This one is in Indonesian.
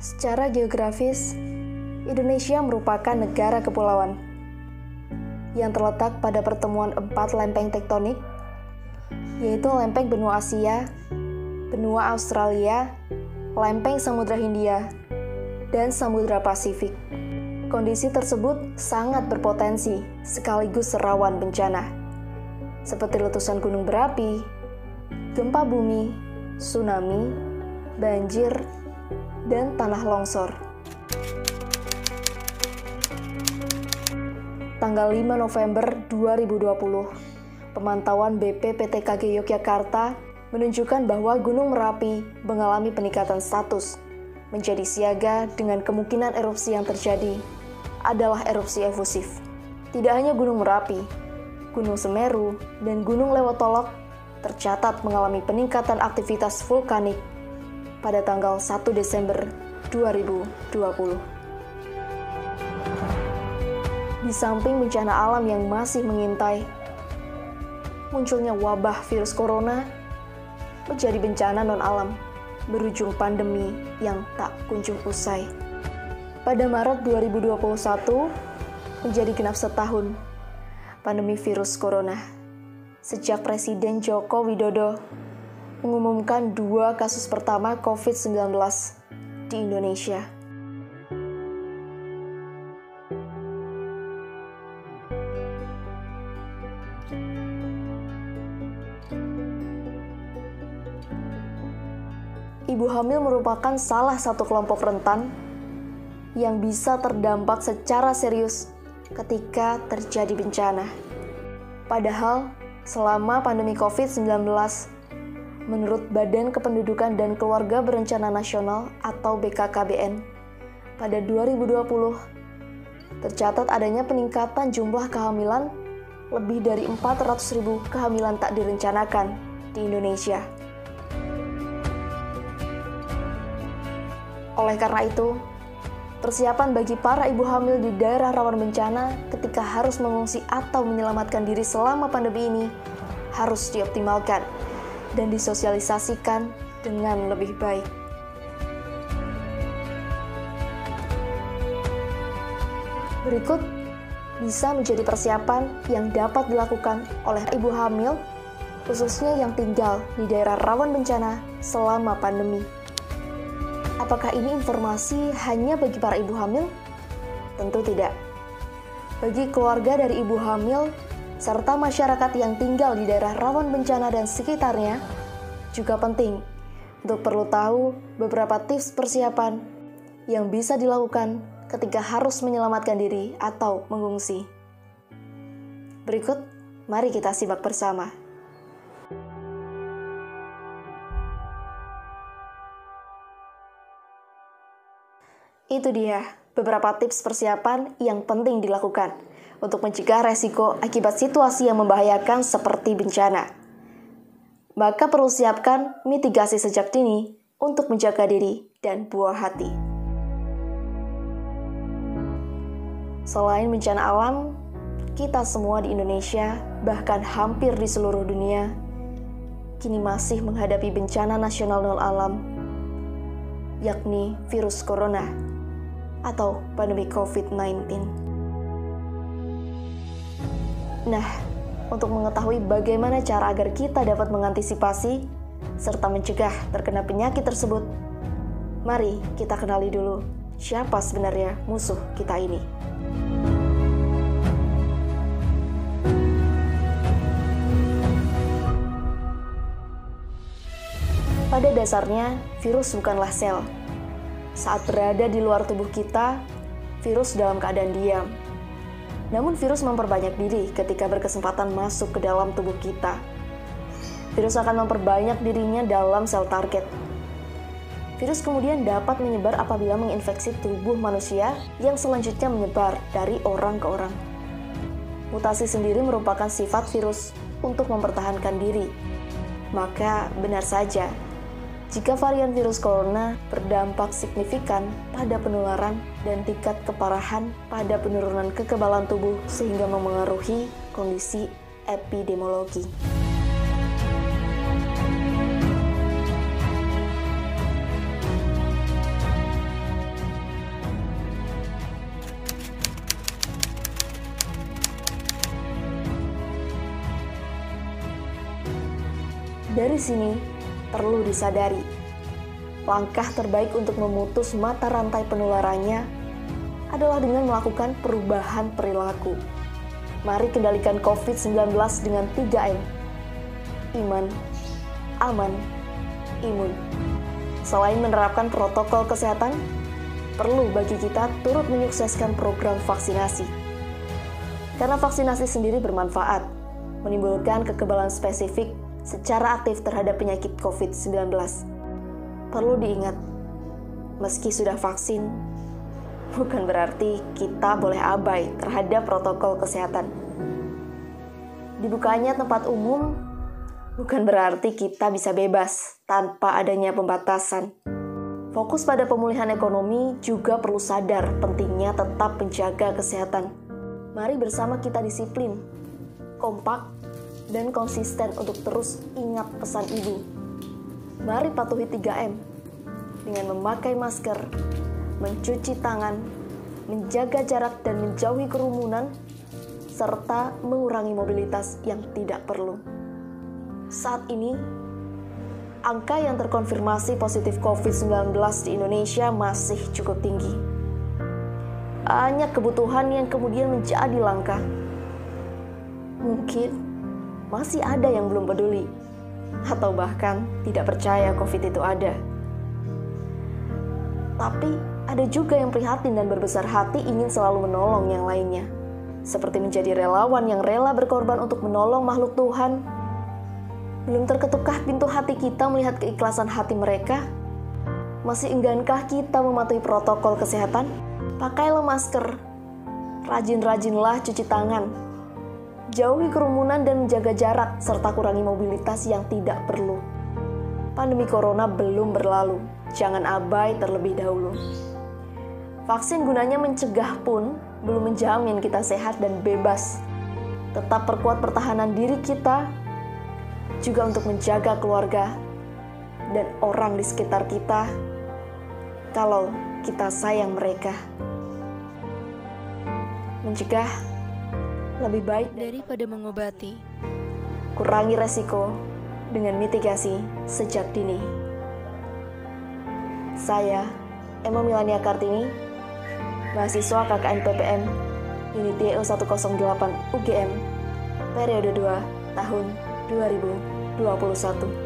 Secara geografis, Indonesia merupakan negara kepulauan yang terletak pada pertemuan 4 lempeng tektonik, yaitu lempeng benua Asia, benua Australia, lempeng Samudra Hindia, dan Samudra Pasifik. Kondisi tersebut sangat berpotensi sekaligus rawan bencana, seperti letusan gunung berapi, gempa bumi, tsunami, banjir, dan tanah longsor. Tanggal 5 November 2020, pemantauan BPPTKG Yogyakarta menunjukkan bahwa Gunung Merapi mengalami peningkatan status menjadi siaga dengan kemungkinan erupsi yang terjadi adalah erupsi efusif. Tidak hanya Gunung Merapi, Gunung Semeru, dan Gunung Lewotolok tercatat mengalami peningkatan aktivitas vulkanik pada tanggal 1 Desember 2020. Di samping bencana alam yang masih mengintai, munculnya wabah virus corona menjadi bencana non-alam berujung pandemi yang tak kunjung usai. Pada Maret 2021, menjadi genap setahun pandemi virus corona sejak Presiden Joko Widodo mengumumkan 2 kasus pertama COVID-19 di Indonesia. Ibu hamil merupakan salah satu kelompok rentan yang bisa terdampak secara serius ketika terjadi bencana. Padahal, selama pandemi COVID-19, menurut Badan Kependudukan dan Keluarga Berencana Nasional atau BKKBN, pada 2020 tercatat adanya peningkatan jumlah kehamilan lebih dari 400.000 kehamilan tak direncanakan di Indonesia. Oleh karena itu, persiapan bagi para ibu hamil di daerah rawan bencana ketika harus mengungsi atau menyelamatkan diri selama pandemi ini harus dioptimalkan dan disosialisasikan dengan lebih baik. Berikut bisa menjadi persiapan yang dapat dilakukan oleh ibu hamil, khususnya yang tinggal di daerah rawan bencana selama pandemi. Apakah ini informasi hanya bagi para ibu hamil? Tentu tidak. Bagi keluarga dari ibu hamil, serta masyarakat yang tinggal di daerah rawan bencana dan sekitarnya, juga penting untuk perlu tahu beberapa tips persiapan yang bisa dilakukan ketika harus menyelamatkan diri atau mengungsi. Berikut, mari kita simak bersama. Itu dia beberapa tips persiapan yang penting dilakukan untuk mencegah resiko akibat situasi yang membahayakan seperti bencana. Maka perlu siapkan mitigasi sejak dini untuk menjaga diri dan buah hati. Selain bencana alam, kita semua di Indonesia, bahkan hampir di seluruh dunia, kini masih menghadapi bencana nasional non-alam, yakni virus corona atau pandemi COVID-19. Nah, untuk mengetahui bagaimana cara agar kita dapat mengantisipasi serta mencegah terkena penyakit tersebut, mari kita kenali dulu siapa sebenarnya musuh kita ini. Pada dasarnya, virus bukanlah sel. Saat berada di luar tubuh kita, virus dalam keadaan diam. Namun virus memperbanyak diri ketika berkesempatan masuk ke dalam tubuh kita. Virus akan memperbanyak dirinya dalam sel target. Virus kemudian dapat menyebar apabila menginfeksi tubuh manusia yang selanjutnya menyebar dari orang ke orang. Mutasi sendiri merupakan sifat virus untuk mempertahankan diri. Maka benar saja, jika varian virus corona berdampak signifikan pada penularan dan tingkat keparahan pada penurunan kekebalan tubuh sehingga memengaruhi kondisi epidemiologi. Dari sini, perlu disadari, langkah terbaik untuk memutus mata rantai penularannya adalah dengan melakukan perubahan perilaku. Mari kendalikan COVID-19 dengan 3M. Iman, aman, imun. Selain menerapkan protokol kesehatan, perlu bagi kita turut menyukseskan program vaksinasi. Karena vaksinasi sendiri bermanfaat, menimbulkan kekebalan spesifik secara aktif terhadap penyakit COVID-19. Perlu diingat, meski sudah vaksin, bukan berarti kita boleh abai terhadap protokol kesehatan. Dibukanya tempat umum bukan berarti kita bisa bebas tanpa adanya pembatasan. Fokus pada pemulihan ekonomi juga perlu sadar pentingnya tetap menjaga kesehatan. Mari bersama kita disiplin, kompak, dan konsisten untuk terus ingat pesan ibu. Mari patuhi 3M dengan memakai masker, mencuci tangan, menjaga jarak dan menjauhi kerumunan, serta mengurangi mobilitas yang tidak perlu. Saat ini, angka yang terkonfirmasi positif COVID-19 di Indonesia masih cukup tinggi. Banyak kebutuhan yang kemudian menjadi langka. Mungkin masih ada yang belum peduli, atau bahkan tidak percaya COVID itu ada. Tapi ada juga yang prihatin dan berbesar hati ingin selalu menolong yang lainnya. Seperti menjadi relawan yang rela berkorban untuk menolong makhluk Tuhan. Belum terketukkah pintu hati kita melihat keikhlasan hati mereka? Masih enggankah kita mematuhi protokol kesehatan? Pakailah masker, rajin-rajinlah cuci tangan, jauhi kerumunan dan menjaga jarak, serta kurangi mobilitas yang tidak perlu. Pandemi corona belum berlalu, jangan abai terlebih dahulu. Vaksin gunanya mencegah pun belum menjamin kita sehat dan bebas. Tetap perkuat pertahanan diri kita, juga untuk menjaga keluarga dan orang di sekitar kita, kalau kita sayang mereka. Mencegah lebih baik daripada mengobati. Kurangi resiko dengan mitigasi sejak dini. Saya, Emma Milania Kartini, mahasiswa KKN PPM, Unit DO 108 UGM, periode 2, tahun 2021.